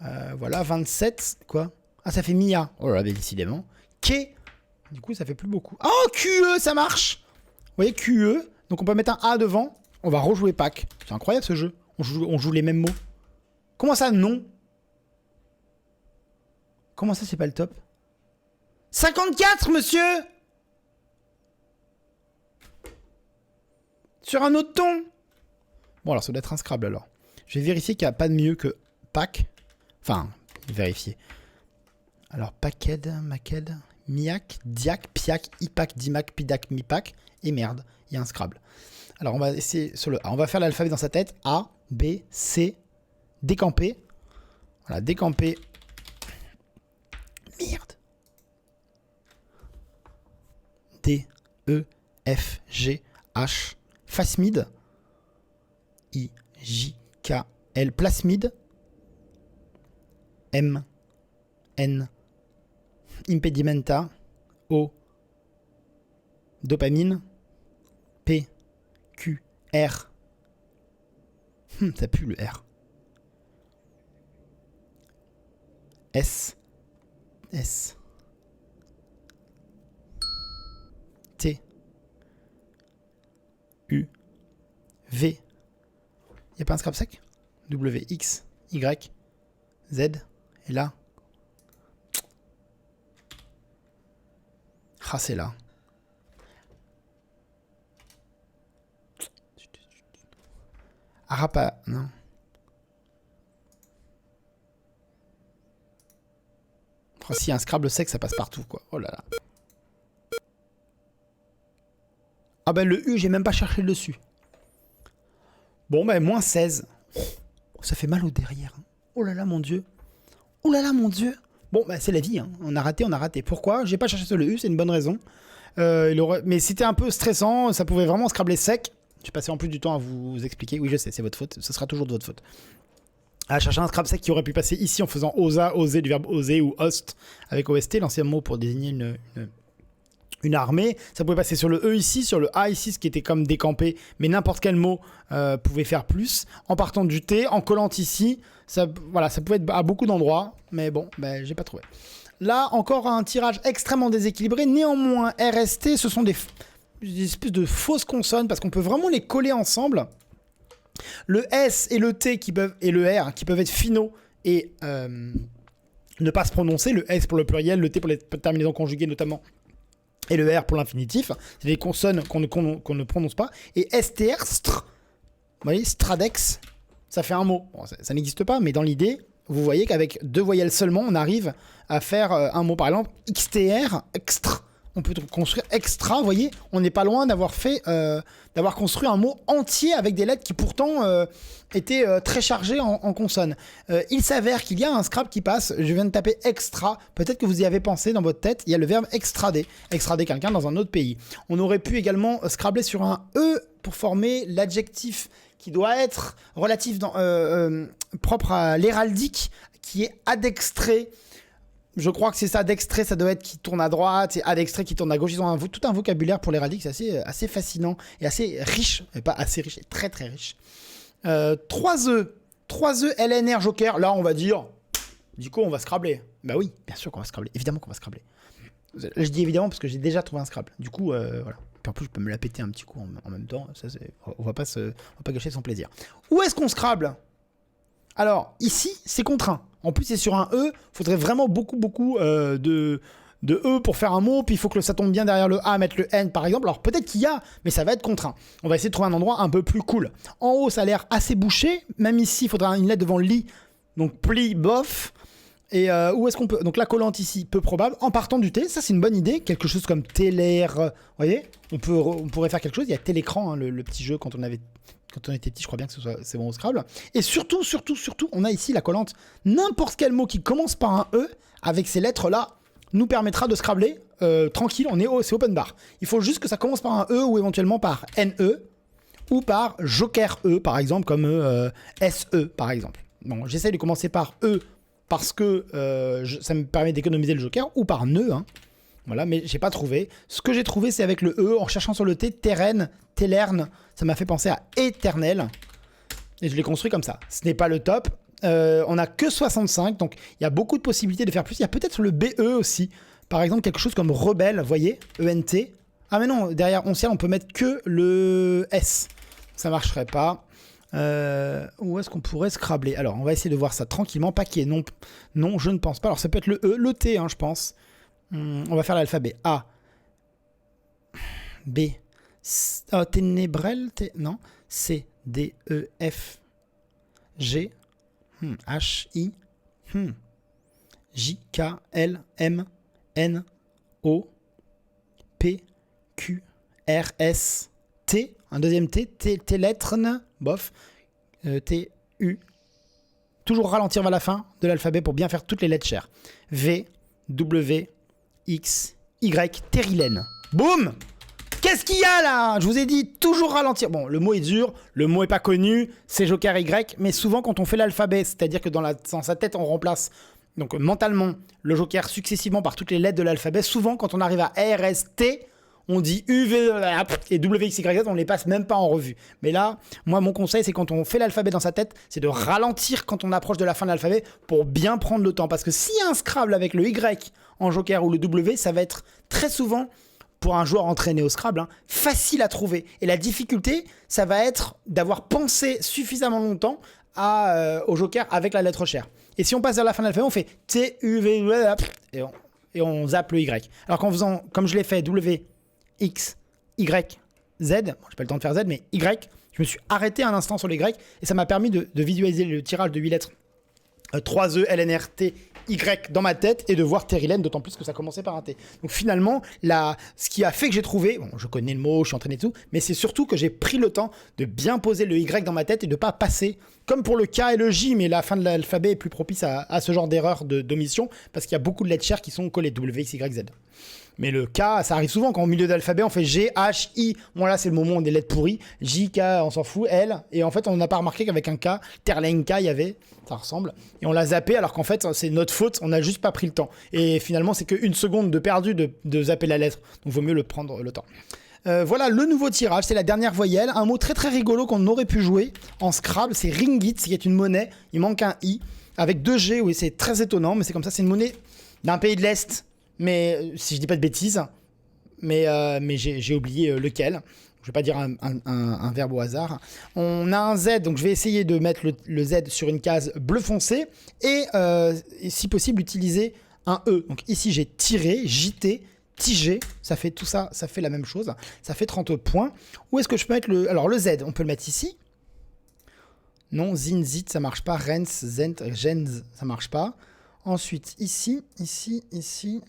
Voilà, 27. Quoi? Ah, ça fait mi-a. Oh là là, décidément. K, du coup, ça fait plus beaucoup. Oh, QE, ça marche. Vous voyez, QE. Donc, on peut mettre un A devant. On va rejouer Pâques. C'est incroyable, ce jeu. On joue les mêmes mots. Comment ça, non? Comment ça, c'est pas le top? 54, monsieur! Sur un autre ton. Bon, alors ça doit être un Scrabble alors. Je vais vérifier qu'il n'y a pas de mieux que Pâques. Enfin, vérifier. Alors, Paqued, Maqued, Miac, Diac, Piac, Ipac, Dimac, Pidac, Mipac. Et merde, il y a un Scrabble. Alors, on va essayer sur le A. On va faire l'alphabet dans sa tête. A, B, C. Décamper. Voilà, décamper. Merde. D, E, F, G, H. Phasmide. I, J, K, L. Plasmide. M, N. Impedimenta. O. Dopamine. P, Q, R. Ça pue le R. S. S. T. U. V. Il n'y a pas un Scrabble sec? W, X, Y, Z. Et là. Ah, c'est là. Arapa. Non. Oh, si, un Scrabble sec, ça passe partout, quoi. Oh là là. Ah ben le U, j'ai même pas cherché le dessus. Bon ben moins 16. Oh, ça fait mal au derrière. Oh là là mon dieu. Oh là là mon dieu. Bon ben c'est la vie. Hein. On a raté, on a raté. Pourquoi? J'ai pas cherché sur le U, c'est une bonne raison. Mais c'était un peu stressant. Ça pouvait vraiment Scrabbler sec. J'ai passé en plus du temps à vous expliquer. Oui je sais, c'est votre faute. Ce sera toujours de votre faute. À chercher un Scrabble sec qui aurait pu passer ici en faisant osa, oser du verbe oser ou host avec OST, l'ancien mot pour désigner une armée. Ça pouvait passer sur le E ici, sur le A ici, ce qui était comme décampé, mais n'importe quel mot pouvait faire plus. En partant du T, en collant ici, ça, voilà, ça pouvait être à beaucoup d'endroits, mais bon, ben, j'ai pas trouvé. Là, encore un tirage extrêmement déséquilibré. Néanmoins, RST, ce sont des espèces de fausses consonnes, parce qu'on peut vraiment les coller ensemble. Le S et le T et le R qui peuvent être finaux et ne pas se prononcer. Le S pour le pluriel, le T pour les terminaisons conjuguées notamment. Et le R pour l'infinitif. C'est des consonnes qu'on ne prononce pas. Et STR, str. Vous voyez, stradex, ça fait un mot. Bon, ça n'existe pas, mais dans l'idée, vous voyez qu'avec 2 voyelles seulement, on arrive à faire un mot. Par exemple, XTR, extra. On peut construire extra, vous voyez. On n'est pas loin d'avoir construit un mot entier avec des lettres qui pourtant étaient très chargées en consonnes. Il s'avère qu'il y a un Scrabble qui passe. Je viens de taper extra. Peut-être que vous y avez pensé dans votre tête. Il y a le verbe extrader. Extrader quelqu'un dans un autre pays. On aurait pu également Scrabbler sur un E pour former l'adjectif qui doit être relatif propre à l'héraldique, qui est adextré. Je crois que c'est ça, dextré, ça doit être qui tourne à droite, et adextré qui tourne à gauche. Ils ont tout un vocabulaire pour l'héraldique, c'est assez fascinant et assez riche, et pas assez riche, très très riche. 3E, LNR, Joker, là on va dire, du coup on va Scrabbler. Bah oui, bien sûr qu'on va Scrabbler, évidemment qu'on va Scrabbler. Je dis évidemment parce que j'ai déjà trouvé un Scrabble, du coup voilà. Puis en plus je peux me la péter un petit coup en même temps, ça, on va pas gâcher son plaisir. Où est-ce qu'on Scrabble? Alors, ici, c'est contraint. En plus, c'est sur un E. Il faudrait vraiment beaucoup de E pour faire un mot. Puis, il faut que ça tombe bien derrière le A, mettre le N, par exemple. Alors, peut-être qu'il y a, mais ça va être contraint. On va essayer de trouver un endroit un peu plus cool. En haut, ça a l'air assez bouché. Même ici, il faudra une lettre devant l'I. Donc, pli, bof. Et où est-ce qu'on peut... Donc la collante ici, peu probable. En partant du T, ça c'est une bonne idée. Quelque chose comme télé... Vous voyez, on pourrait faire quelque chose. Il y a Télécran, hein, le petit jeu quand on était petit, je crois bien que c'est bon au Scrabble. Et surtout, on a ici la collante. N'importe quel mot qui commence par un E, avec ces lettres-là, nous permettra de Scrabbler tranquille. C'est open bar. Il faut juste que ça commence par un E ou éventuellement par NE ou par Joker E, par exemple, comme SE, par exemple. Bon, j'essaie de commencer par E parce que ça me permet d'économiser le Joker, ou par nœud, hein. Voilà, mais j'ai pas trouvé. Ce que j'ai trouvé, c'est avec le E, en cherchant sur le T, Terren, Télerne, ça m'a fait penser à éternel, et je l'ai construit comme ça. Ce n'est pas le top, on a que 65, donc il y a beaucoup de possibilités de faire plus. Il y a peut-être le BE aussi, par exemple quelque chose comme rebelle, vous voyez, ENT. Ah mais non, derrière oncial, on peut mettre que le S, ça marcherait pas. Où est-ce qu'on pourrait Scrabbler? Alors, on va essayer de voir ça tranquillement. Paquet, non, non, je ne pense pas. Alors, ça peut être le E, le T, hein, je pense. On va faire l'alphabet. A, B, Ténébrel, non. C, D, E, F, G, H, I, J, K, L, M, N, O, P, Q, R, S, T. Un deuxième T, T lettres, bof, T, U. Toujours ralentir vers la fin de l'alphabet pour bien faire toutes les lettres chères. V, W, X, Y, Terrilène. Boum! Qu'est-ce qu'il y a là? Je vous ai dit, toujours ralentir. Bon, le mot est dur, le mot est pas connu, c'est Joker Y, mais souvent quand on fait l'alphabet, c'est-à-dire que dans sa tête, on remplace donc mentalement le Joker successivement par toutes les lettres de l'alphabet, souvent quand on arrive à R, S, T, on dit U, V, et W, X, Y, Z, on les passe même pas en revue. Mais là, moi, mon conseil, c'est quand on fait l'alphabet dans sa tête, c'est de ralentir quand on approche de la fin de l'alphabet pour bien prendre le temps. Parce que s'il y a un Scrabble avec le Y en Joker ou le W, ça va être très souvent, pour un joueur entraîné au Scrabble, hein, facile à trouver. Et la difficulté, ça va être d'avoir pensé suffisamment longtemps au Joker avec la lettre chère. Et si on passe vers la fin de l'alphabet, on fait T, U, V, et on zappe le Y. Alors qu'en faisant, comme je l'ai fait, W, X, Y, Z, bon, j'ai pas le temps de faire Z, mais Y, je me suis arrêté un instant sur les Y, et ça m'a permis de visualiser le tirage de 8 lettres 3E, LNRT, Y dans ma tête, et de voir Terrilène, d'autant plus que ça commençait par un T. Donc finalement, ce qui a fait que j'ai trouvé, bon, je connais le mot, je suis entraîné et tout, mais c'est surtout que j'ai pris le temps de bien poser le Y dans ma tête et de pas passer, comme pour le K et le J, mais la fin de l'alphabet est plus propice à ce genre d'erreur d'omission, parce qu'il y a beaucoup de lettres chères qui sont collées, W, X, Y, Z. Mais le K, ça arrive souvent quand au milieu de l'alphabet, on fait G, H, I. Bon, là, c'est le moment où on a des lettres pourries. J, K, on s'en fout. L. Et en fait, on n'a pas remarqué qu'avec un K, Terlenka, il y avait. Ça ressemble. Et on l'a zappé alors qu'en fait, c'est notre faute. On n'a juste pas pris le temps. Et finalement, c'est qu'une seconde de perdu de zapper la lettre. Donc, il vaut mieux le prendre le temps. Voilà le nouveau tirage. C'est la dernière voyelle. Un mot très très rigolo qu'on aurait pu jouer en Scrabble. C'est Ringgit, qui est une monnaie. Il manque un I. Avec 2 G. Oui, c'est très étonnant. Mais c'est comme ça. C'est une monnaie d'un pays de l'Est. Mais si je dis pas de bêtises, mais j'ai oublié lequel. Je vais pas dire un verbe au hasard. On a un Z, donc je vais essayer de mettre le Z sur une case bleu foncé et si possible utiliser un E. Donc ici j'ai tiré, JT, tigé, ça fait tout ça, ça fait la même chose. Ça fait 30 points. Où est-ce que je peux mettre alors le Z, on peut le mettre ici. Non, Zin, Zit, ça marche pas. Rens, Zent, Gens, ça marche pas. Ensuite, ici,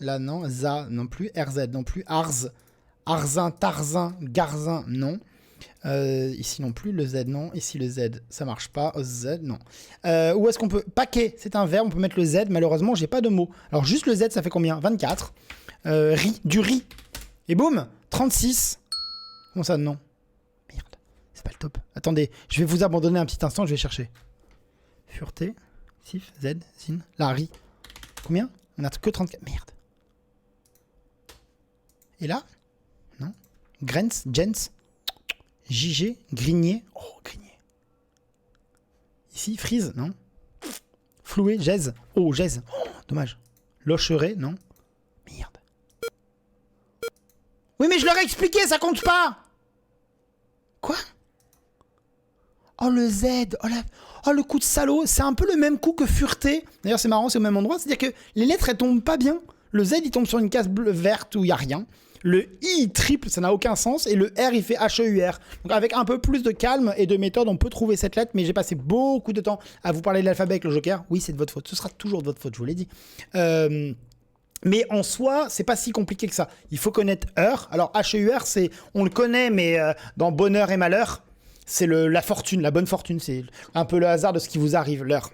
là non, Za non plus, RZ non plus, Arz, Arzin, Tarzin, Garzin, non. Ici non plus, le Z non, ici le Z, ça marche pas, Z non. Où est-ce qu'on peut... Paquet, c'est un verbe, on peut mettre le Z, malheureusement, j'ai pas de mots. Alors juste le Z, ça fait combien? 24. Riz, du riz. Et boum, 36. Comment ça, non? Merde, c'est pas le top. Attendez, je vais vous abandonner un petit instant, je vais chercher. Fureté. Sif, Z, Zin, la riz. Combien? On a que 34. Merde. Et là? Non. Grens, Jens, JG, Grigné. Oh, Grigné. Ici, Freeze, non. Floué, Gèze. Oh, Gèze. Oh, dommage. Locheret, non. Merde. Oui, mais je leur ai expliqué, ça compte pas. Quoi? Oh, le Z. Oh, oh, le coup de salaud. C'est un peu le même coup que fureté. D'ailleurs, c'est marrant, c'est au même endroit. C'est-à-dire que les lettres, elles tombent pas bien. Le Z, il tombe sur une case bleue verte où il n'y a rien. Le I triple, ça n'a aucun sens. Et le R, il fait HEUR. Donc avec un peu plus de calme et de méthode, on peut trouver cette lettre. Mais j'ai passé beaucoup de temps à vous parler de l'alphabet avec le joker. Oui, c'est de votre faute. Ce sera toujours de votre faute, je vous l'ai dit. Mais en soi, c'est pas si compliqué que ça. Il faut connaître heure. Alors HEUR, on le connaît, mais dans bonheur et malheur, c'est la fortune, la bonne fortune. C'est un peu le hasard de ce qui vous arrive, l'heure.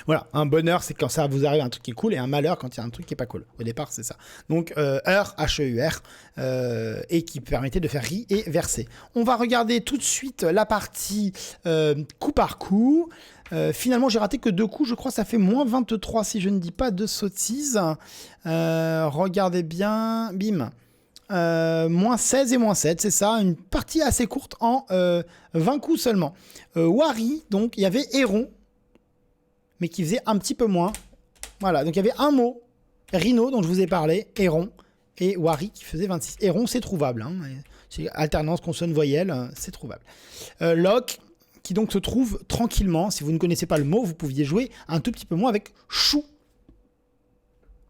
Voilà, un bonheur, c'est quand ça vous arrive un truc qui est cool, et un malheur quand il y a un truc qui est pas cool. Au départ, c'est ça. Donc, heure, HEUR, et qui permettait de faire ri et verser. On va regarder tout de suite la partie coup par coup. Finalement, j'ai raté que 2 coups, je crois, ça fait moins 23 si je ne dis pas de sottises. Regardez bien, bim. Moins 16 et moins 7, c'est ça, une partie assez courte en 20 coups seulement. Wari, donc, il y avait Héron, mais qui faisait un petit peu moins. Voilà, donc il y avait un mot, Rhino, dont je vous ai parlé, Héron, et Wari, qui faisait 26. Héron, c'est trouvable, hein, c'est alternance consonne-voyelle, c'est trouvable. Loc, qui donc se trouve tranquillement, si vous ne connaissez pas le mot, vous pouviez jouer un tout petit peu moins avec chou,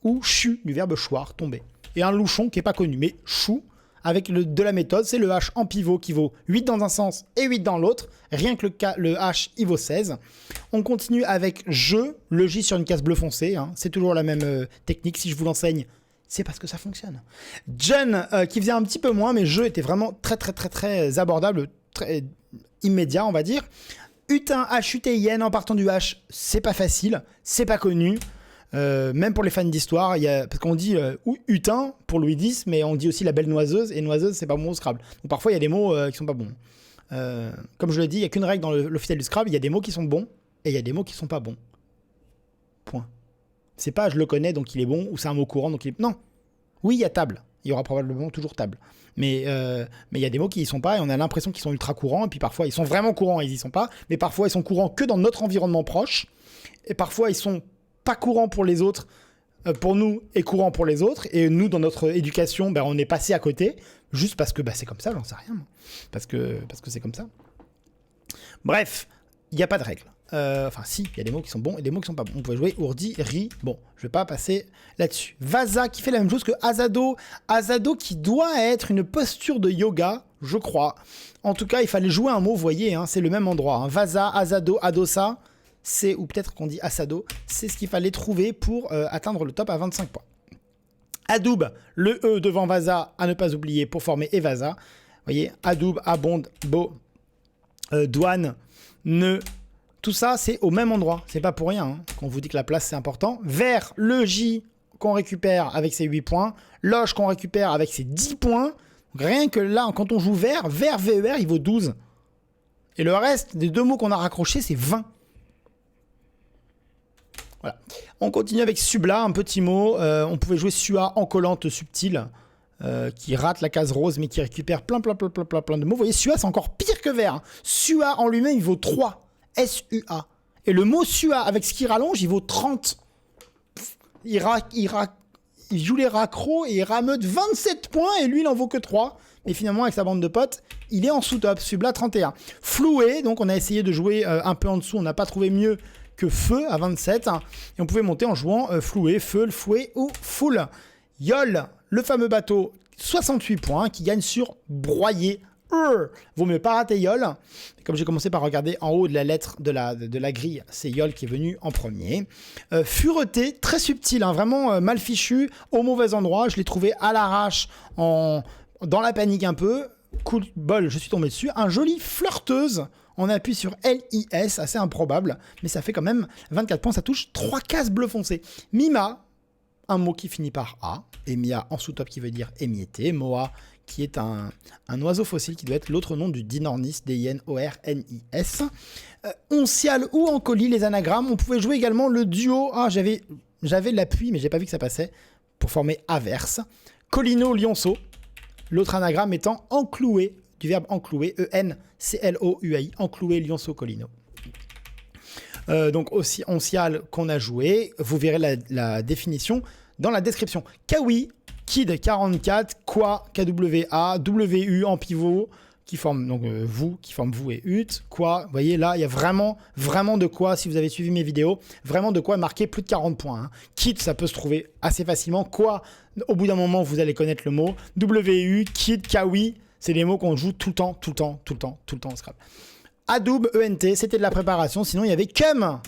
ou chu, du verbe choir, tomber. Et un louchon qui n'est pas connu, mais chou, avec de la méthode, c'est le H en pivot qui vaut 8 dans un sens et 8 dans l'autre. Rien que le H, il vaut 16. On continue avec je, le J sur une case bleu foncé. Hein. C'est toujours la même technique. Si je vous l'enseigne, c'est parce que ça fonctionne. Jen, qui faisait un petit peu moins, mais je était vraiment très abordable, très immédiat, on va dire. Hutin, H-U-T-I-N, en partant du H, c'est pas facile, c'est pas connu. Même pour les fans d'histoire, parce qu'on dit hutin pour Louis X, mais on dit aussi la belle noiseuse, et noiseuse, c'est pas bon au Scrabble. Donc parfois, il y a des mots qui sont pas bons. Comme je l'ai dit, il n'y a qu'une règle dans l'officiel du Scrabble, il y a des mots qui sont bons, et il y a des mots qui sont pas bons. Point. C'est pas je le connais, donc il est bon, ou c'est un mot courant, donc il est... Non. Oui, il y a table. Il y aura probablement toujours table. Mais il y a des mots qui y sont pas, et on a l'impression qu'ils sont ultra courants, et puis parfois, ils sont vraiment courants, et ils y sont pas, mais parfois, ils sont courants que dans notre environnement proche, et parfois, ils sont pas courant pour les autres, pour nous, et courant pour les autres. Et nous, dans notre éducation, on est passé à côté, juste parce que c'est comme ça, j'en sais rien. Parce que c'est comme ça. Bref, il n'y a pas de règle. Enfin, si, il y a des mots qui sont bons et des mots qui sont pas bons. On peut jouer ourdi, ri. Bon, je vais pas passer là-dessus. Vasa, qui fait la même chose que Azado. Azado, qui doit être une posture de yoga, je crois. En tout cas, il fallait jouer un mot, vous voyez, hein, c'est le même endroit. Hein. Vasa, Azado, Adosa. C'est, ou peut-être qu'on dit Asado, c'est ce qu'il fallait trouver pour atteindre le top à 25 points. Adoub, le E devant Vasa, à ne pas oublier pour former Evasa. Vous voyez, Adoub, Abonde, Beau, Douane, Ne, tout ça c'est au même endroit. C'est pas pour rien hein, qu'on vous dit que la place c'est important. Vert, le J qu'on récupère avec ses 8 points. Loge qu'on récupère avec ses 10 points. Donc, rien que là, quand on joue vert, VER, il vaut 12. Et le reste des 2 mots qu'on a raccrochés, c'est 20. Voilà. On continue avec Subla, un petit mot. On pouvait jouer Sua en collante subtile, qui rate la case rose, mais qui récupère plein de mots. Vous voyez, Sua, c'est encore pire que vert. Hein. Sua en lui-même, il vaut 3. S-U-A. Et le mot Sua, avec ce qui rallonge, il vaut 30. Il joue les raccros et il rameute 27 points, et lui, il n'en vaut que 3. Mais finalement, avec sa bande de potes, il est en sous-top. Subla 31. Floué, donc on a essayé de jouer un peu en dessous. On n'a pas trouvé mieux que Feu à 27, hein, et on pouvait monter en jouant Floué, Feu, le Fouet ou Foule. Yol, le fameux bateau, 68 points, qui gagne sur Broyer. Vaut mieux pas rater Yol. Comme j'ai commencé par regarder en haut de la lettre de la grille, c'est Yol qui est venu en premier. Fureté, très subtil, hein, vraiment mal fichu, au mauvais endroit. Je l'ai trouvé à l'arrache, dans la panique un peu. Cool bol, je suis tombé dessus. Un joli flirteuse. On appuie sur LIS, assez improbable, mais ça fait quand même 24 points, ça touche 3 cases bleu foncé. Mima, un mot qui finit par A, et Mia en sous-top qui veut dire émietté. Moa, qui est un oiseau fossile qui doit être l'autre nom du Dinornis, D-I-N-O-R-N-I-S. Oncial ou Ancoli, les anagrammes. On pouvait jouer également le duo. Ah, j'avais l'appui, mais j'ai pas vu que ça passait, pour former averse. Colino, lionceau. L'autre anagramme étant encloué, du verbe enclouer, E-N-C-L-O-U-A-I, encloué, lionceau, colino. Donc aussi oncial qu'on a joué, vous verrez la définition dans la description. Kawi, Kid 44, Kwa, KWA, WU en pivot, qui forme donc vous, qui forme vous et ut, quoi. Vous voyez là, il y a vraiment de quoi, si vous avez suivi mes vidéos, vraiment de quoi marquer plus de 40 points. Hein. Kit, ça peut se trouver assez facilement. Quoi, au bout d'un moment, vous allez connaître le mot. WU, kit, kawi, c'est des mots qu'on joue tout le temps au Scrabble. Adobe, ENT, c'était de la préparation. Sinon, il y avait cum.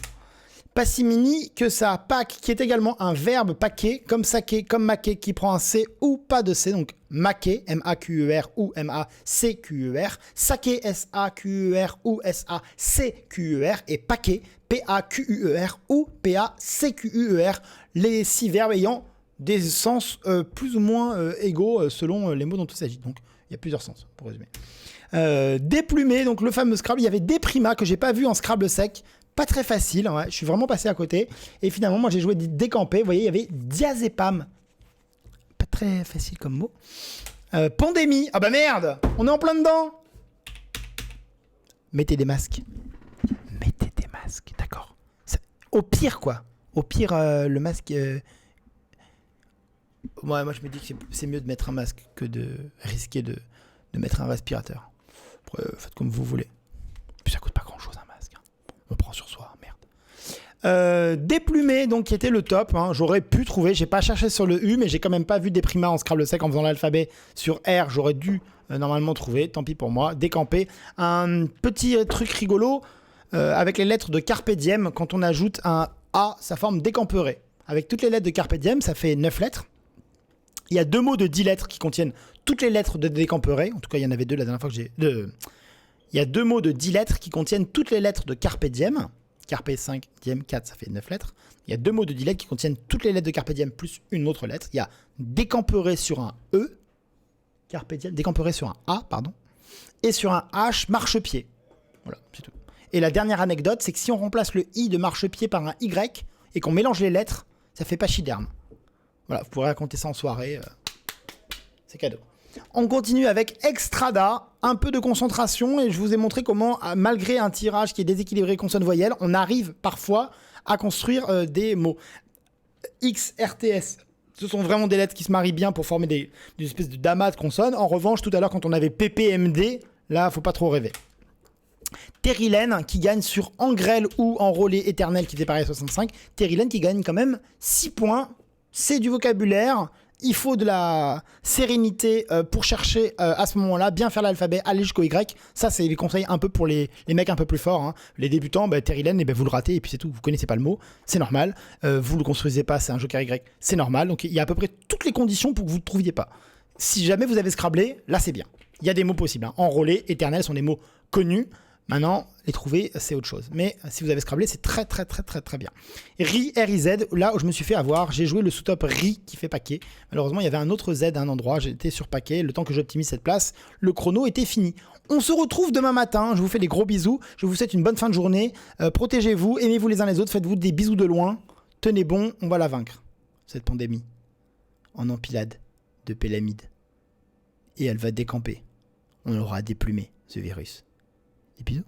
Passimini, que ça, pack, qui est également un verbe paquer, comme saké, comme maquer, qui prend un C ou pas de C, donc maquer, M-A-Q-E-R ou M-A-C-Q-E-R, saké, S-A-Q-E-R ou S-A-C-Q-E-R, et paquet, P-A-Q-U-E-R ou P-A-C-Q-U-E-R, les 6 verbes ayant des sens plus ou moins égaux selon les mots dont il s'agit. Donc, il y a plusieurs sens, pour résumer. Déplumé, donc le fameux Scrabble, il y avait déprima que j'ai pas vu en Scrabble sec. Pas très facile, ouais. Je suis vraiment passé à côté. Et finalement, moi, j'ai joué décampé. Vous voyez, il y avait diazépam. Pas très facile comme mot. Pandémie. Ah bah merde, on est en plein dedans. Mettez des masques. Mettez des masques, d'accord. Au pire, quoi. Au pire, le masque... Ouais, moi, je me dis que c'est mieux de mettre un masque que de risquer de mettre un respirateur. Après, faites comme vous voulez. Puis ça coûte pas grand-chose, un masque. On prend sur soi, merde. Déplumé, donc qui était le top. Hein. J'aurais pu trouver, j'ai pas cherché sur le U, mais j'ai quand même pas vu déprima en Scrabble sec en faisant l'alphabet sur R. J'aurais dû normalement trouver, tant pis pour moi. Décampé. Un petit truc rigolo avec les lettres de Carpe Diem. Quand on ajoute un A, ça forme décamperé. Avec toutes les lettres de Carpe Diem, ça fait 9 lettres. Il y a 2 mots de 10 lettres qui contiennent toutes les lettres de décamperé. En tout cas, il y en avait 2 la dernière fois que j'ai... Il y a 2 mots de 10 lettres qui contiennent toutes les lettres de Carpe Diem. Carpe 5, Diem 4, ça fait 9 lettres. Il y a 2 mots de 10 lettres qui contiennent toutes les lettres de Carpe Diem plus une autre lettre. Il y a décamperé sur un E. Carpe Diem, décamperé sur un A, pardon. Et sur un H, marchepied. Voilà, c'est tout. Et la dernière anecdote, c'est que si on remplace le I de marchepied par un Y et qu'on mélange les lettres, ça fait pachyderme. Voilà, vous pourrez raconter ça en soirée. C'est cadeau. On continue avec Extrada, un peu de concentration, et je vous ai montré comment, malgré un tirage qui est déséquilibré consonne-voyelle, on arrive parfois à construire des mots. X, RTS, ce sont vraiment des lettres qui se marient bien pour former des espèces de damas de consonnes. En revanche, tout à l'heure, quand on avait PPMD, là, faut pas trop rêver. Terrilène qui gagne sur Engrel ou Enrôlé Éternel qui faisait pareil à 65. Terrilène qui gagne quand même 6 points. C'est du vocabulaire. Il faut de la sérénité pour chercher à ce moment-là, bien faire l'alphabet, aller jusqu'au Y. Ça, c'est les conseils un peu pour les mecs un peu plus forts. Hein. Les débutants, Terrilène, vous le ratez et puis c'est tout. Vous connaissez pas le mot, c'est normal. Vous le construisez pas, c'est un joker Y, c'est normal. Donc il y a à peu près toutes les conditions pour que vous le trouviez pas. Si jamais vous avez scrablé, là c'est bien. Il y a des mots possibles. Hein. Enrôlé, éternel sont des mots connus. Maintenant, les trouver, c'est autre chose. Mais si vous avez scrablé, c'est très bien. RI, R-I-Z, là où je me suis fait avoir, j'ai joué le sous-top RI qui fait paquet. Malheureusement, il y avait un autre Z à un endroit, j'étais sur paquet. Le temps que j'optimise cette place, le chrono était fini. On se retrouve demain matin. Je vous fais des gros bisous. Je vous souhaite une bonne fin de journée. Protégez-vous, aimez-vous les uns les autres. Faites-vous des bisous de loin. Tenez bon, on va la vaincre, cette pandémie. En empilade de pélamides. Et elle va décamper. On aura déplumé ce virus. Des bisous.